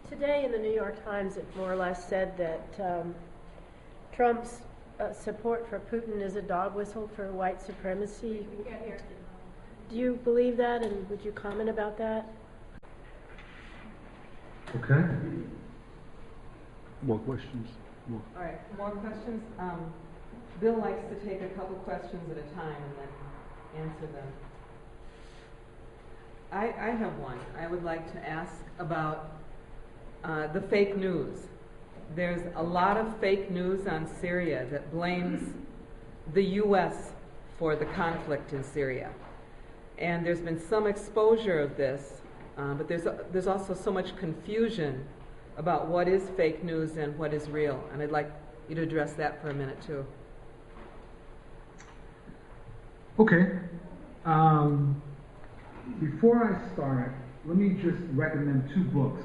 Today in the New York Times, it more or less said that Trump's support for Putin is a dog whistle for white supremacy. Do you believe that, and would you comment about that? Okay. More questions? All right, more questions? Bill likes to take a couple questions at a time and then answer them. I have one. I would like to ask about the fake news. There's a lot of fake news on Syria that blames the U.S. for the conflict in Syria. And there's been some exposure of this, but there's also so much confusion about what is fake news and what is real. And I'd like you to address that for a minute, too. Okay. Before I start, let me just recommend two books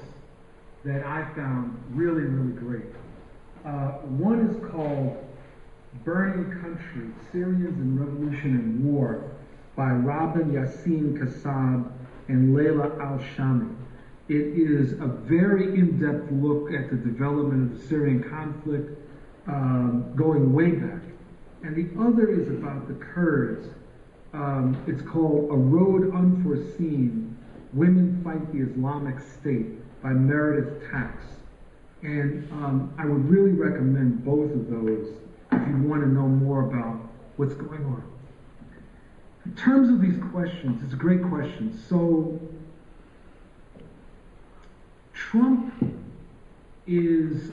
that I found really, really great. One is called Burning Country, Syrians in Revolution and War by Robin Yassin Kassab and Leila Al-Shami. It is a very in-depth look at the development of the Syrian conflict going way back. And the other is about the Kurds. It's called A Road Unforeseen, Women Fight the Islamic State by Meredith Tax. And I would really recommend both of those if you want to know more about what's going on. In terms of these questions, it's a great question. So, Trump is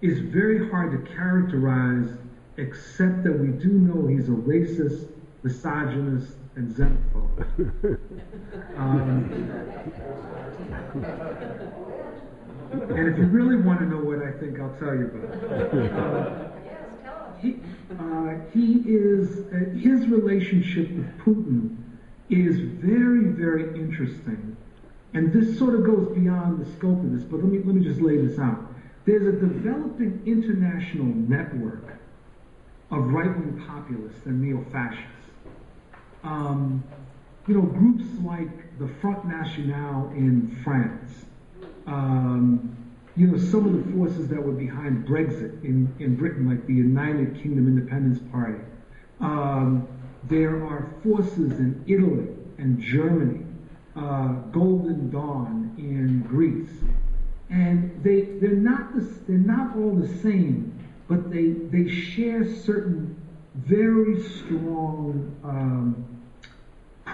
very hard to characterize, except that we do know he's a racist, misogynist, and xenophobe. And if you really want to know what I think, I'll tell you about it. His relationship with Putin is very, very interesting. And this sort of goes beyond the scope of this, but let me just lay this out. There's a developing international network of right-wing populists and neo-fascists. Groups like the Front National in France, some of the forces that were behind Brexit in Britain, like the United Kingdom Independence Party. There are forces in Italy and Germany, Golden Dawn in Greece, and they're not all the same, but they share certain very strong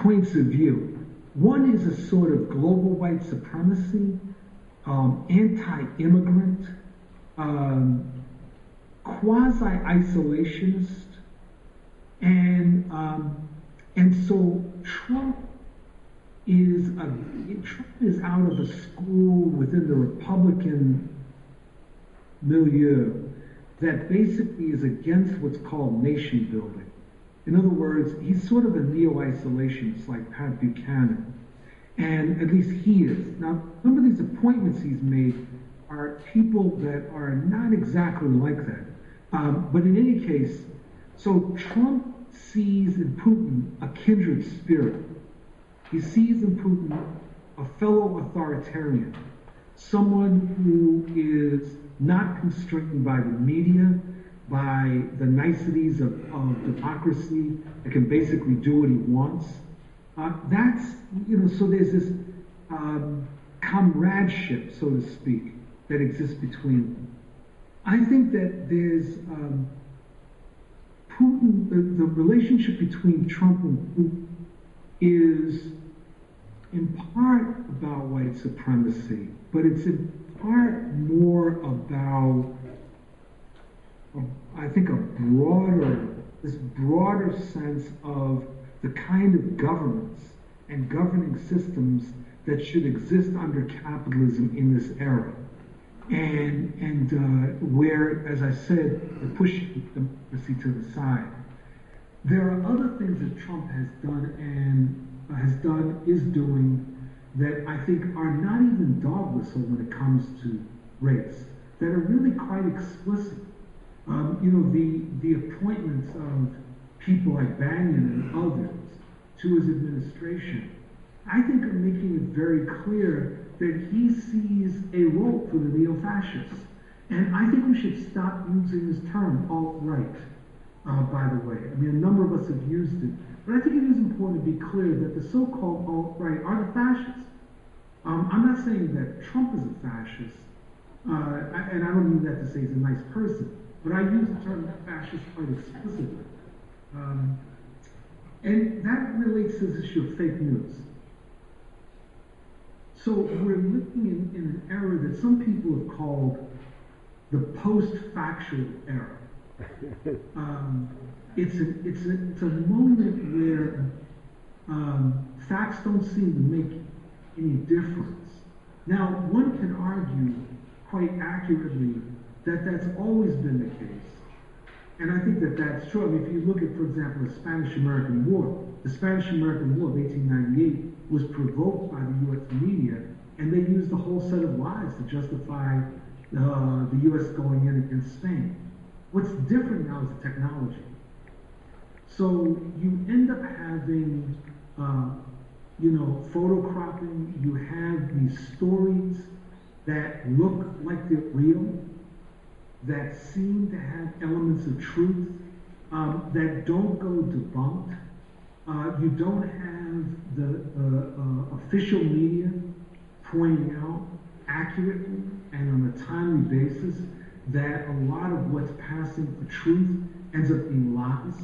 points of view. One is a sort of global white supremacy, anti-immigrant, quasi-isolationist, and so Trump is out of a school within the Republican milieu that basically is against what's called nation building. In other words, he's sort of a neo-isolationist like Pat Buchanan. And at least he is. Now, some of these appointments he's made are people that are not exactly like that. But in any case, so Trump sees in Putin a kindred spirit. He sees in Putin a fellow authoritarian, someone who is not constrained by the media, by the niceties of democracy, that can basically do what he wants. So there's this comradeship, so to speak, that exists between them. I think that there's Putin, the relationship between Trump and Putin is in part about white supremacy, but it's in part more about, I think, this broader sense of the kind of governments and governing systems that should exist under capitalism in this era. And where, as I said, they're pushing democracy to the side. There are other things that Trump has done is doing that I think are not even dog whistle when it comes to race, that are really quite explicit. The appointments of people like Bannon and others to his administration, I think are making it very clear that he sees a role for the neo-fascists. And I think we should stop using this term, alt-right, by the way. I mean, a number of us have used it. But I think it is important to be clear that the so-called alt-right are the fascists. I'm not saying that Trump is a fascist, and I don't mean that to say he's a nice person, but I use the term fascist quite explicitly. And that relates to this issue of fake news. So we're living in an era that some people have called the post-factual era. It's a moment where facts don't seem to make any difference. Now, one can argue quite accurately that that's always been the case. And I think that that's true. I mean, if you look at, for example, the Spanish-American War, the Spanish-American War of 1898 was provoked by the U.S. media, and they used a whole set of lies to justify the U.S. going in against Spain. What's different now is the technology. So you end up having, photo cropping. You have these stories that look like they're real, that seem to have elements of truth, that don't go debunked. You don't have the official media pointing out accurately and on a timely basis that a lot of what's passing for truth ends up being lies.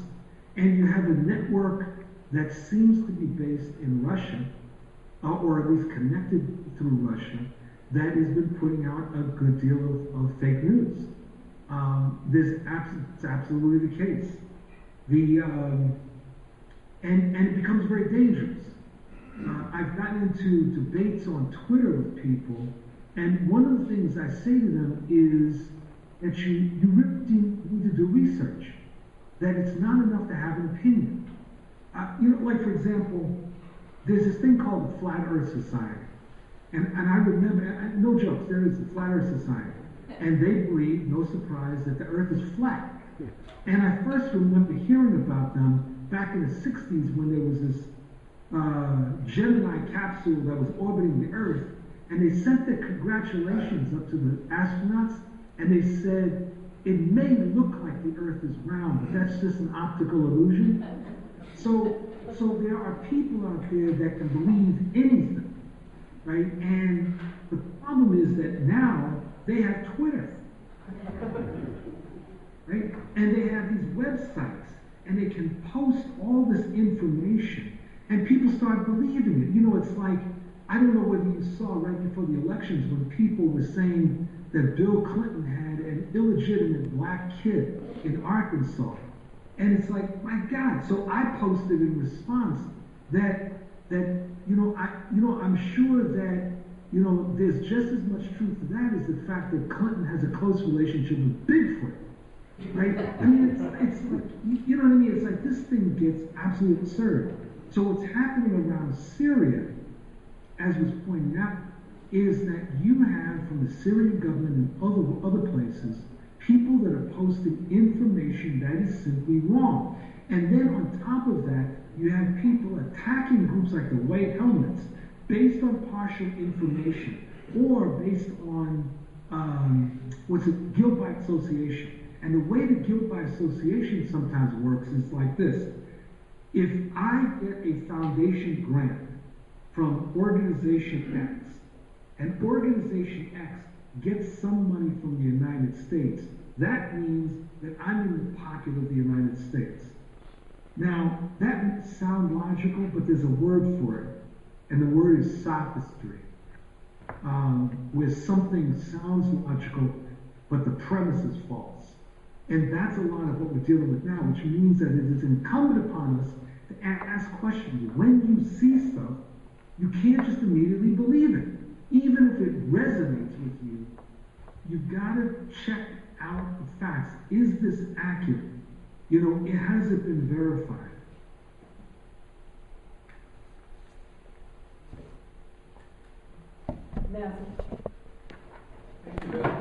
And you have a network that seems to be based in Russia, or at least connected through Russia, that has been putting out a good deal of fake news. It's absolutely the case. And it becomes very dangerous. I've gotten into debates on Twitter with people, and one of the things I say to them is that you really need to do research, that it's not enough to have an opinion. Like for example, there's this thing called the Flat Earth Society. And I remember, no jokes, there is the Flat Earth Society. And they believe, no surprise, that the Earth is flat. And I first remember hearing about them back in the 60s when there was this Gemini capsule that was orbiting the Earth, and they sent their congratulations up to the astronauts, and they said, it may look like the Earth is round, but that's just an optical illusion. So there are people out there that can believe anything, right? And the problem is that now they have Twitter, right? And they have these websites, and they can post all this information, and people start believing it. It's like, I don't know whether you saw right before the elections when people were saying that Bill Clinton had an illegitimate black kid in Arkansas. And it's like, my God. So I posted in response that I'm sure that, there's just as much truth to that as the fact that Clinton has a close relationship with Bigfoot. Right? I mean, it's like, you know what I mean? It's like this thing gets absolutely absurd. So what's happening around Syria, as was pointed out, is that you have from the Syrian government and other places, people that are posting information that is simply wrong. And then on top of that, you have people attacking groups like the White Helmets based on partial information or based on, guilt by association. And the way the guilt by association sometimes works is like this. If I get a foundation grant from Organization X, and Organization X gets some money from the United States, that means that I'm in the pocket of the United States. Now, that may sound logical, but there's a word for it, and the word is sophistry, where something sounds logical, but the premise is false. And that's a lot of what we're dealing with now, which means that it is incumbent upon us to ask questions. When you see stuff, you can't just immediately believe it. Even if it resonates with you, you've got to check out the facts. Is this accurate? Has it been verified? Matthew. Thank you, Bill.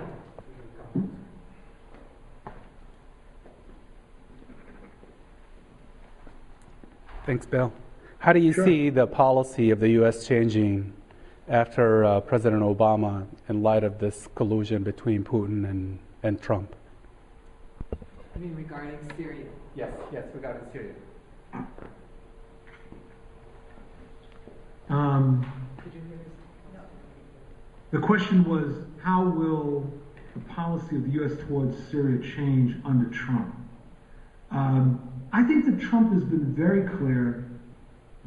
Thanks, Bill. How do you Sure. see the policy of the U.S. changing after President Obama in light of this collusion between Putin and Trump. I mean, regarding Syria. Yes, regarding Syria. Did you hear this? No. The question was, how will the policy of the U.S. towards Syria change under Trump? I think that Trump has been very clear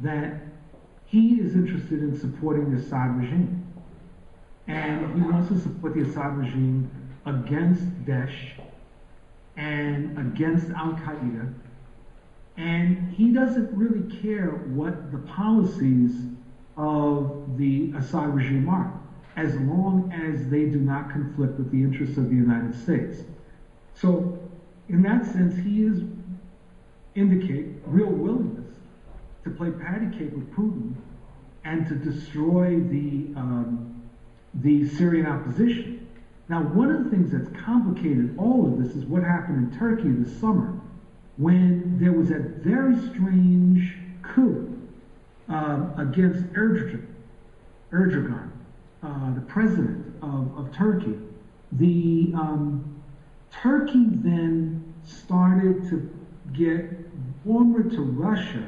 that he is interested in supporting the Assad regime. And he wants to support the Assad regime against Daesh and against Al-Qaeda. And he doesn't really care what the policies of the Assad regime are, as long as they do not conflict with the interests of the United States. So, in that sense, he is indicate real willingness to play patty cake with Putin and to destroy the Syrian opposition. Now, one of the things that's complicated all of this is what happened in Turkey this summer, when there was that very strange coup against Erdogan, the president of Turkey. Turkey then started to get warmer to Russia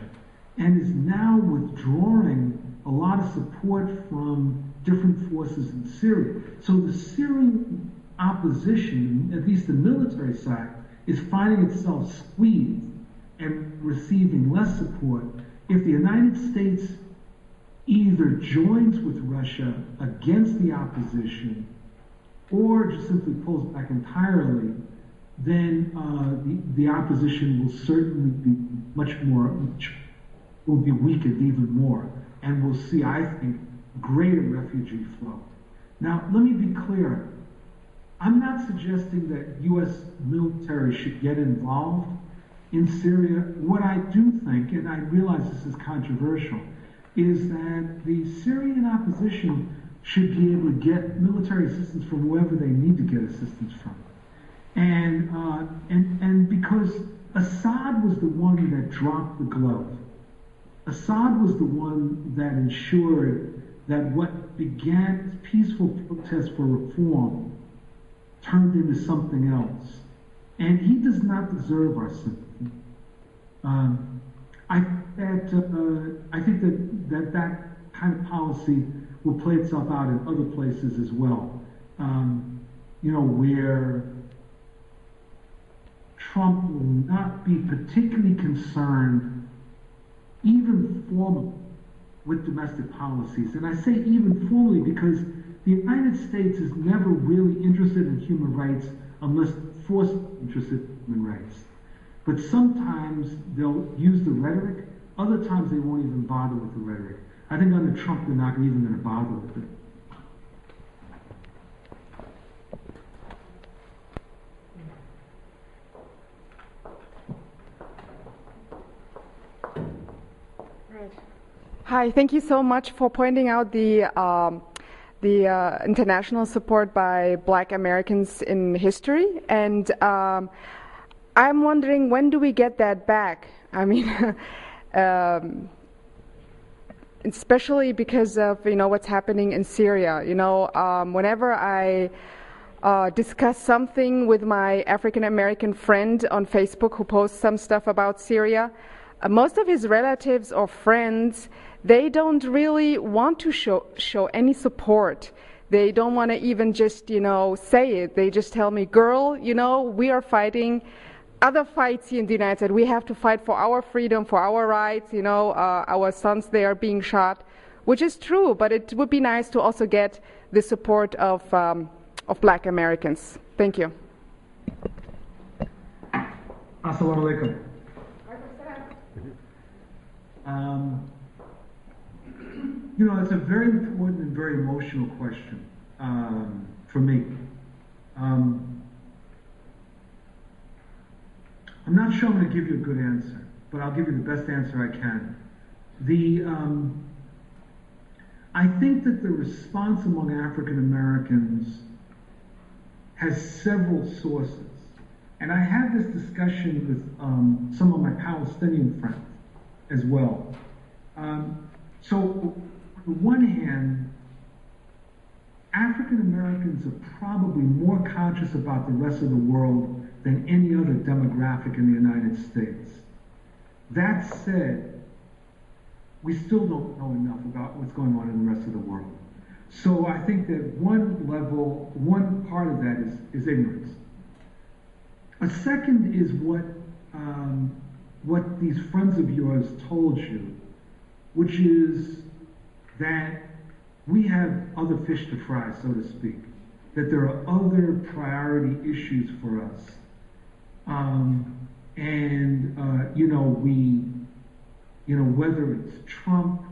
and is now withdrawing a lot of support from different forces in Syria. So the Syrian opposition, at least the military side, is finding itself squeezed and receiving less support if the United States either joins with Russia against the opposition or just simply pulls back entirely. Then the opposition will certainly be will be weakened even more, and we'll see, I think, greater refugee flow. Now, let me be clear. I'm not suggesting that U.S. military should get involved in Syria. What I do think, and I realize this is controversial, is that the Syrian opposition should be able to get military assistance from whoever they need to get assistance from. And because Assad was the one that dropped the glove. Assad was the one that ensured that what began as peaceful protests for reform turned into something else. And he does not deserve our sympathy. I think that kind of policy will play itself out in other places as well. Where Trump will not be particularly concerned, even formally, with domestic policies. And I say even formally because the United States is never really interested in human rights unless forced interested in human rights. But sometimes they'll use the rhetoric, other times they won't even bother with the rhetoric. I think under Trump they're not even going to bother with it. Hi, thank you so much for pointing out the international support by Black Americans in history. And I'm wondering, when do we get that back? I mean, especially because of what's happening in Syria. Whenever I discuss something with my African American friend on Facebook who posts some stuff about Syria, most of his relatives or friends, they don't really want to show any support. They don't want to even just, say it. They just tell me, girl, we are fighting other fights here in the United States. We have to fight for our freedom, for our rights. Our sons, they are being shot, which is true. But it would be nice to also get the support of Black Americans. Thank you. Assalamu alaikum. It's a very important and very emotional question for me. I'm not sure I'm going to give you a good answer, but I'll give you the best answer I can. I think that the response among African Americans has several sources. And I had this discussion with some of my Palestinian friends as well. So, on the one hand, African Americans are probably more conscious about the rest of the world than any other demographic in the United States. That said, we still don't know enough about what's going on in the rest of the world. So I think that one part of that is ignorance. A second is what these friends of yours told you, which is that we have other fish to fry, so to speak, that there are other priority issues for us. Whether it's Trump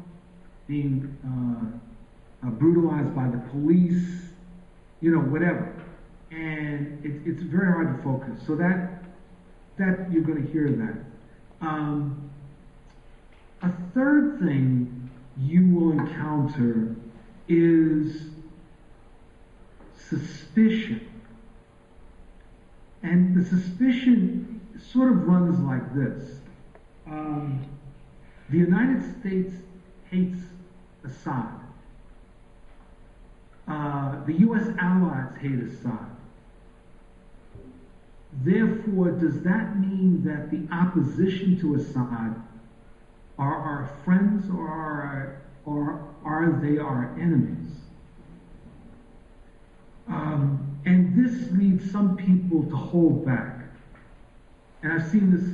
being brutalized by the police, whatever. And it's very hard to focus. So that you're going to hear that. A third thing you will encounter is suspicion. And the suspicion sort of runs like this. The United States hates Assad. The U.S. allies hate Assad. Therefore, does that mean that the opposition to Assad are our friends or are they our enemies? And this leads some people to hold back. And I've seen this,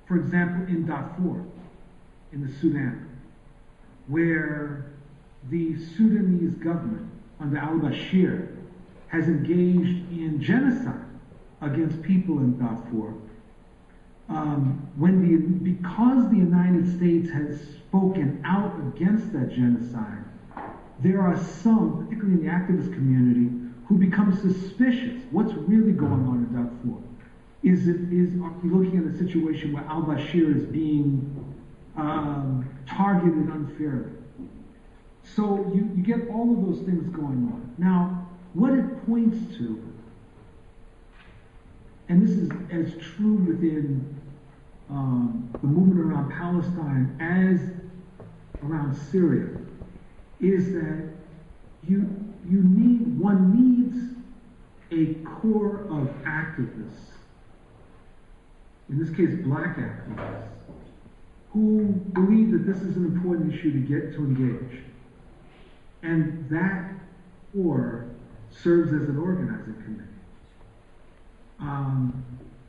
for example, in Darfur, in the Sudan, where the Sudanese government under al-Bashir has engaged in genocide against people in Darfur. Because the United States has spoken out against that genocide, there are some, particularly in the activist community, who become suspicious. What's really going on in Darfur? Are we looking at a situation where al-Bashir is being targeted unfairly? So you get all of those things going on. Now, what it points to, and this is as true within the movement around Palestine as around Syria, is that one needs a core of activists, in this case black activists, who believe that this is an important issue to engage. And that core serves as an organizing committee.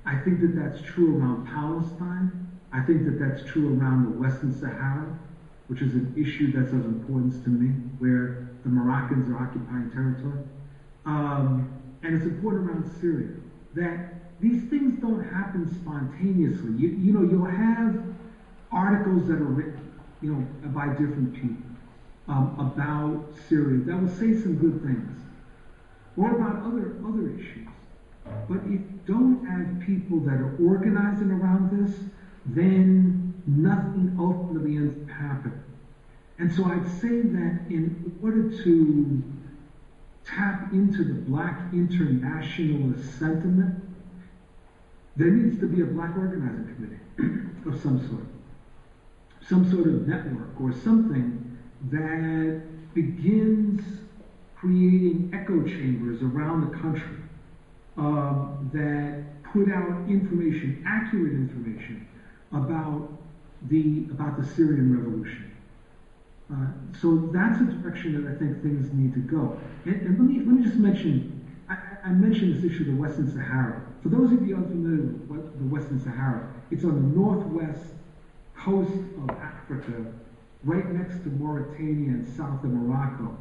I think that that's true around Palestine. I think that that's true around the Western Sahara, which is an issue that's of importance to me, where the Moroccans are occupying territory. And it's important around Syria, that these things don't happen spontaneously. You'll have articles that are written, by different people about Syria that will say some good things, or about other issues. But if you don't have people that are organizing around this, then nothing ultimately ends up happening. And so I'd say that in order to tap into the black internationalist sentiment, there needs to be a black organizing committee of some sort of network or something that begins creating echo chambers around the country that put out information, accurate information about the Syrian revolution. So that's a direction that I think things need to go. And let me just mention, I mentioned this issue of the Western Sahara. For those of you unfamiliar with the Western Sahara, it's on the northwest coast of Africa, right next to Mauritania and south of Morocco.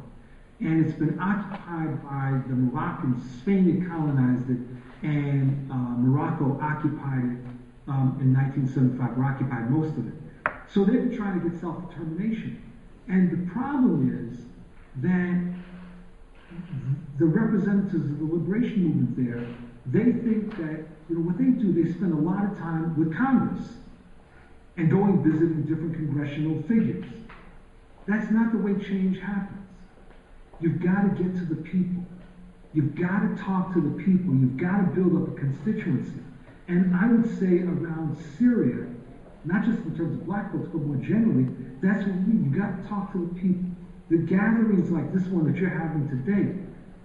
And it's been occupied by the Moroccans. Spain had colonized it, and Morocco occupied it in 1975, or occupied most of it. So they've been trying to get self-determination. And the problem is that the representatives of the liberation movement there, they think that, what they do, they spend a lot of time with Congress and going visiting different congressional figures. That's not the way change happens. You've got to get to the people. You've got to talk to the people. You've got to build up a constituency. And I would say around Syria, not just in terms of black folks, but more generally, that's what we need. You've got to talk to the people. the gatherings like this one that you're having today,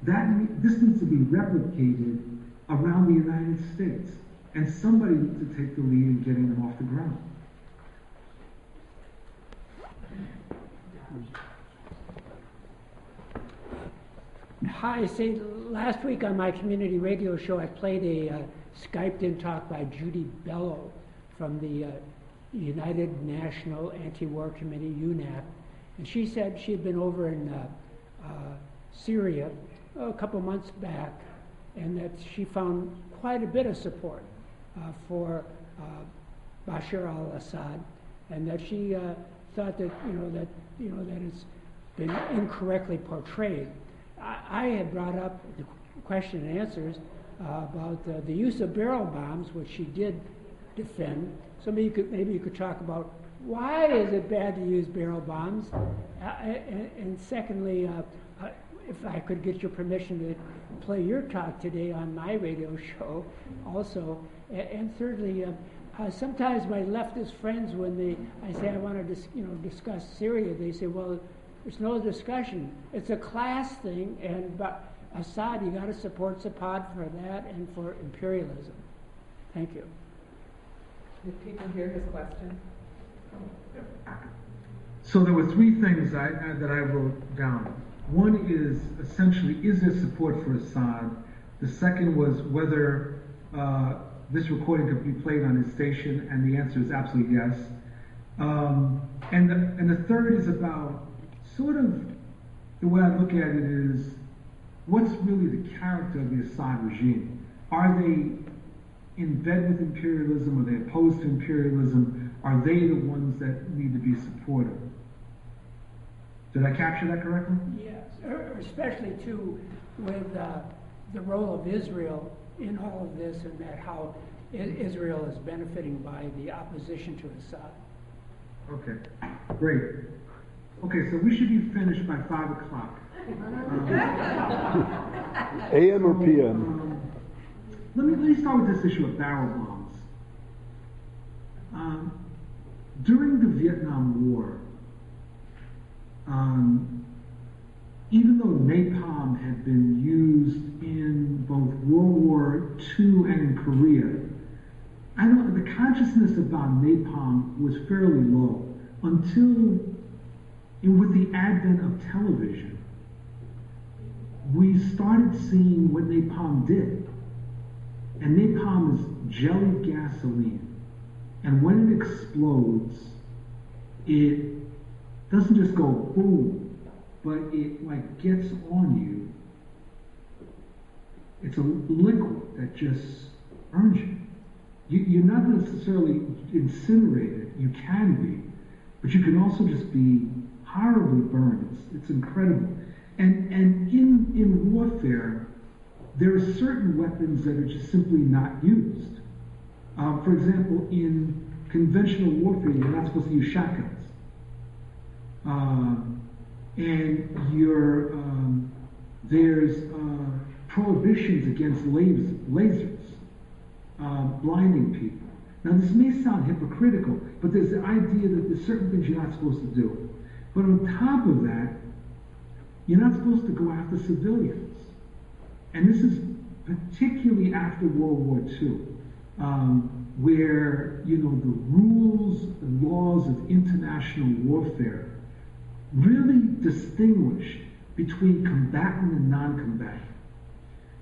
this needs to be replicated around the United States. And somebody needs to take the lead in getting them off the ground. Hi, say last week on my community radio show I played a Skyped-in talk by Judy Bellow from the United National Anti-War Committee, UNAP, and she said she had been over in Syria a couple months back, and that she found quite a bit of support for Bashar al-Assad, and that she thought that that it's been incorrectly portrayed. I had brought up the question and answers about the use of barrel bombs, which she did defend. So maybe you could talk about why is it bad to use barrel bombs, and secondly, if I could get your permission to play your talk today on my radio show, also, and thirdly, sometimes my leftist friends, when I say I want to discuss Syria, they say, well, there's no discussion. It's a class thing, and but Assad, you got to support Assad for that and for imperialism. Thank you. Did people hear his question? So there were three things that I wrote down. One is essentially, is there support for Assad? The second was whether this recording could be played on his station, and the answer is absolutely yes. And the third is about sort of the way I look at it is, what's really the character of the Assad regime? Are they in bed with imperialism? Are they opposed to imperialism? Are they the ones that need to be supported? Did I capture that correctly? Yes, especially too with the role of Israel in all of this, and that how Israel is benefiting by the opposition to Assad. Okay, great. Okay, so we should be finished by 5 o'clock. AM or PM? Let me start with this issue of barrel bombs. During the Vietnam War, even though napalm had been used in both World War II and in Korea, I know the consciousness about napalm was fairly low until, with the advent of television, we started seeing what napalm did. And napalm is jellied gasoline. And when it explodes, it doesn't just go boom, but it like gets on you. It's a liquid that just burns you. You're not necessarily incinerated. You can be, but you can also just be horribly burned. It's incredible. And in warfare, there are certain weapons that are just simply not used. For example, in conventional warfare, you're not supposed to use shotguns. And there's prohibitions against lasers, blinding people. Now, this may sound hypocritical, but there's the idea that there's certain things you're not supposed to do. But on top of that, you're not supposed to go after civilians. And this is particularly after World War II, where, the rules and laws of international warfare really distinguish between combatant and non-combatant.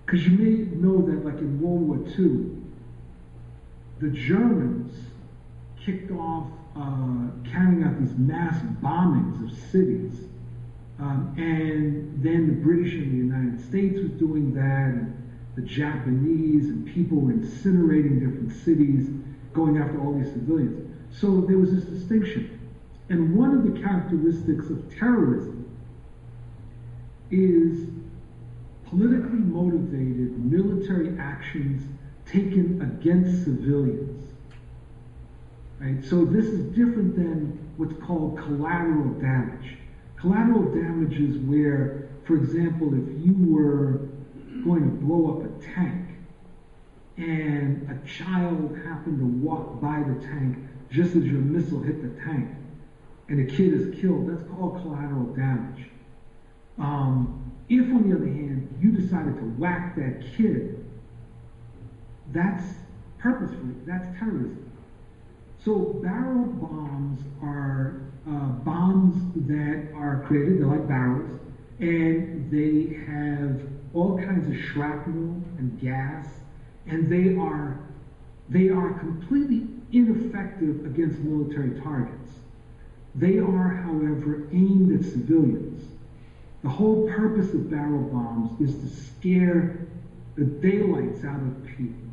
Because you may know that, like in World War II, the Germans kicked off carrying out these mass bombings of cities. And then the British and the United States was doing that, and the Japanese, and people were incinerating different cities, going after all these civilians. So there was this distinction. And one of the characteristics of terrorism is politically motivated military actions taken against civilians. Right? So this is different than what's called collateral damage. Collateral damage is where, for example, if you were going to blow up a tank and a child happened to walk by the tank just as your missile hit the tank and a kid is killed, that's called collateral damage. If, on the other hand, you decided to whack that kid, that's purposefully, that's terrorism. So barrel bombs are bombs that are created, they're like barrels, and they have all kinds of shrapnel and gas, and they are completely ineffective against military targets. They are, however, aimed at civilians. The whole purpose of barrel bombs is to scare the daylights out of people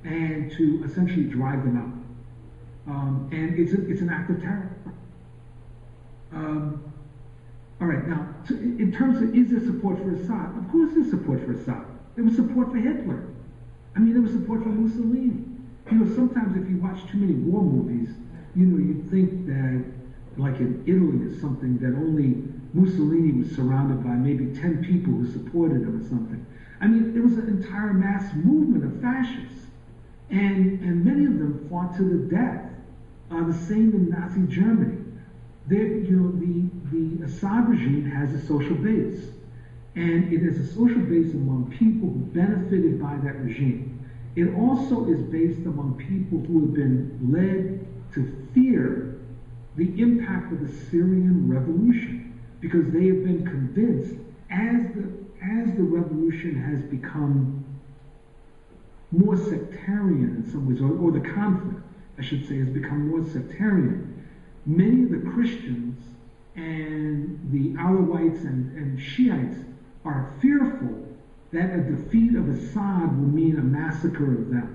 and to essentially drive them out. And it's an act of terror. All right, now, in terms of is there support for Assad? Of course there's support for Assad. There was support for Hitler. I mean, there was support for Mussolini. You know, sometimes if you watch too many war movies, you know, you think that, like in Italy or something, that only Mussolini was surrounded by maybe 10 people who supported him or something. I mean, there was an entire mass movement of fascists, and many of them fought to the death. The same in Nazi Germany. The Assad regime has a social base, and it is a social base among people who benefited by that regime. It also is based among people who have been led to fear the impact of the Syrian revolution, because they have been convinced, as the revolution has become more sectarian in some ways, or the conflict, I should say, has become more sectarian. Many of the Christians and the Alawites and Shiites are fearful that a defeat of Assad will mean a massacre of them.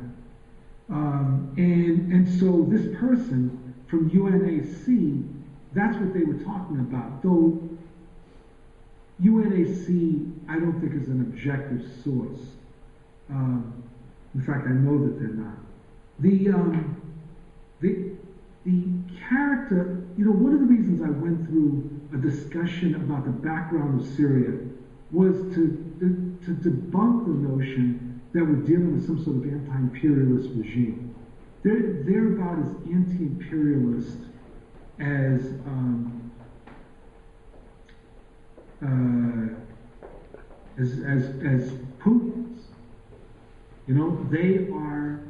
And so this person from UNAC, that's what they were talking about. Though UNAC, I don't think is an objective source. In fact, I know that they're not. The character, you know, one of the reasons I went through a discussion about the background of Syria was to debunk the notion that we're dealing with some sort of anti-imperialist regime. They're about as anti-imperialist as Putin's. You know, they are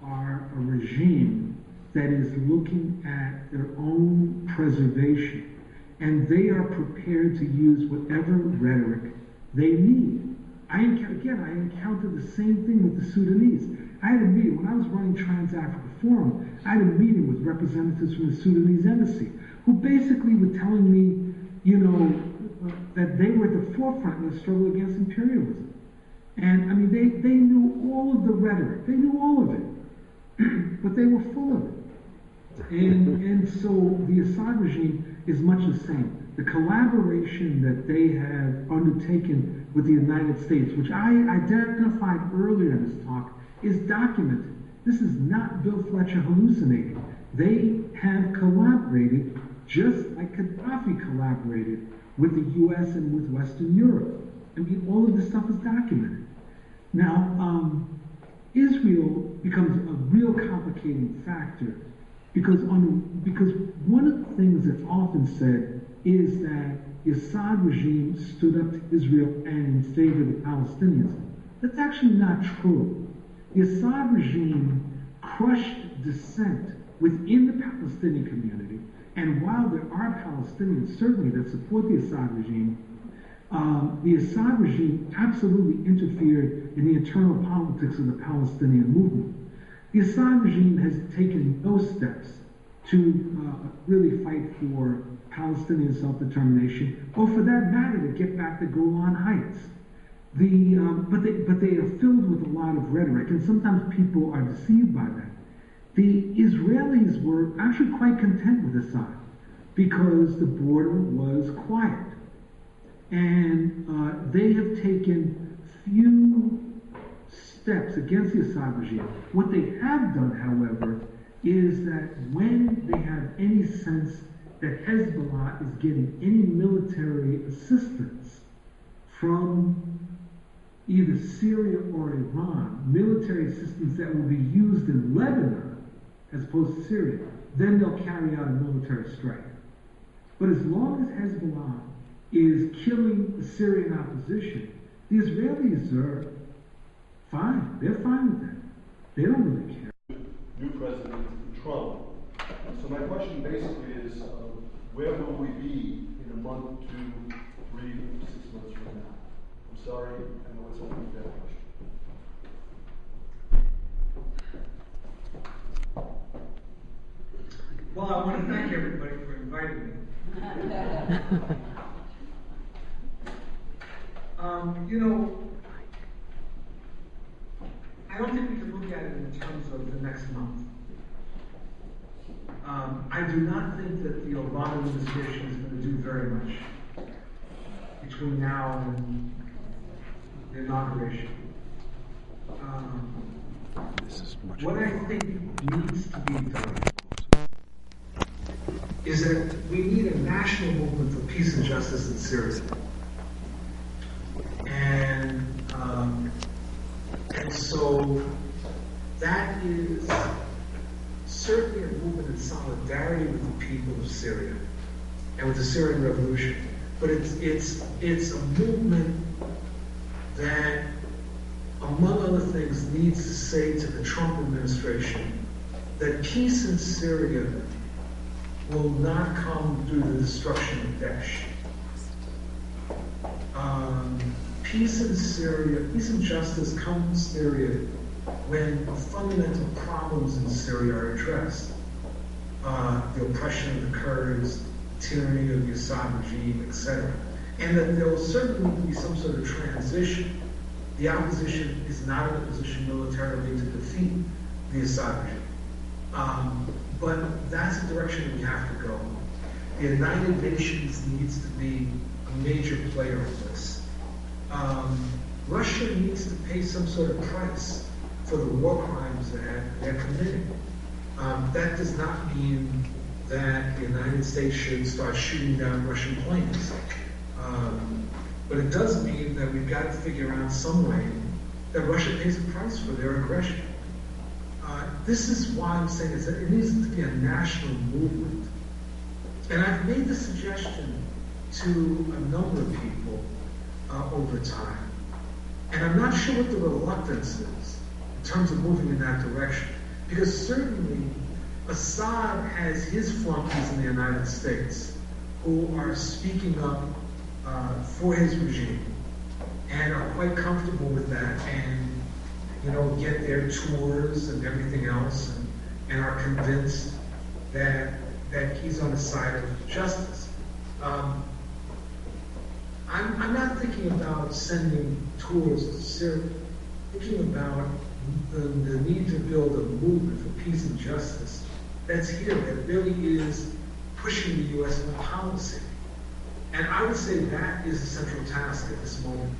a regime that is looking at their own preservation, and they are prepared to use whatever rhetoric they need. I encountered the same thing with the Sudanese. I had a meeting, when I was running Trans-Africa Forum, I had a meeting with representatives from the Sudanese embassy, who basically were telling me, you know, that they were at the forefront in the struggle against imperialism. And I mean, they knew all of the rhetoric, they knew all of it, but they were full of it. And so the Assad regime is much the same. The collaboration that they have undertaken with the United States, which I identified earlier in this talk, is documented. This is not Bill Fletcher hallucinating. They have collaborated just like Gaddafi collaborated with the US and with Western Europe. I mean, all of this stuff is documented. Now, Israel becomes a real complicating factor because one of the things that's often said is that the Assad regime stood up to Israel and in favor of the Palestinians. That's actually not true. The Assad regime crushed dissent within the Palestinian community, and while there are Palestinians certainly that support the Assad regime, the Assad regime absolutely interfered in the internal politics of the Palestinian movement. The Assad regime has taken no steps to really fight for Palestinian self-determination, or for that matter, to get back the Golan Heights. But they are filled with a lot of rhetoric, and sometimes people are deceived by that. The Israelis were actually quite content with Assad because the border was quiet. And they have taken few steps against the Assad regime. What they have done, however, is that when they have any sense that Hezbollah is getting any military assistance from either Syria or Iran, military assistance that will be used in Lebanon as opposed to Syria, then they'll carry out a military strike. But as long as Hezbollah is killing the Syrian opposition, the Israelis are fine. They're fine with that. They don't really care. New President Trump. So my question basically is, where will we be in a month, 2, 3, 6 months from now? I'm sorry, I know it's not a fair question. Well, I want to thank everybody for inviting me. You know, I don't think we can look at it in terms of the next month. I do not think that the Obama administration is going to do very much between now and the inauguration. What I think needs to be done is that we need a national movement for peace and justice in Syria. And so that is certainly a movement in solidarity with the people of Syria and with the Syrian revolution. But it's a movement that, among other things, needs to say to the Trump administration that peace in Syria will not come through the destruction of Daesh. Peace in Syria, peace and justice come in Syria when the fundamental problems in Syria are addressed. The oppression of the Kurds, tyranny of the Assad regime, etc. And that there will certainly be some sort of transition. The opposition is not in a position militarily to defeat the Assad regime. But that's the direction we have to go. The United Nations needs to be a major player in this. Russia needs to pay some sort of price for the war crimes that they're committing. That does not mean that the United States should start shooting down Russian planes. But it does mean that we've got to figure out some way that Russia pays a price for their aggression. This is why I'm saying that it needs to be a national movement. And I've made the suggestion to a number of people over time. And I'm not sure what the reluctance is in terms of moving in that direction. Because certainly Assad has his flunkies in the United States who are speaking up for his regime and are quite comfortable with that and, you know, get their tours and everything else and are convinced that he's on the side of justice. I'm not thinking about sending tours to Syria. I'm thinking about the need to build a movement for peace and justice that's here, that really is pushing the U.S. in policy. And I would say that is the central task at this moment.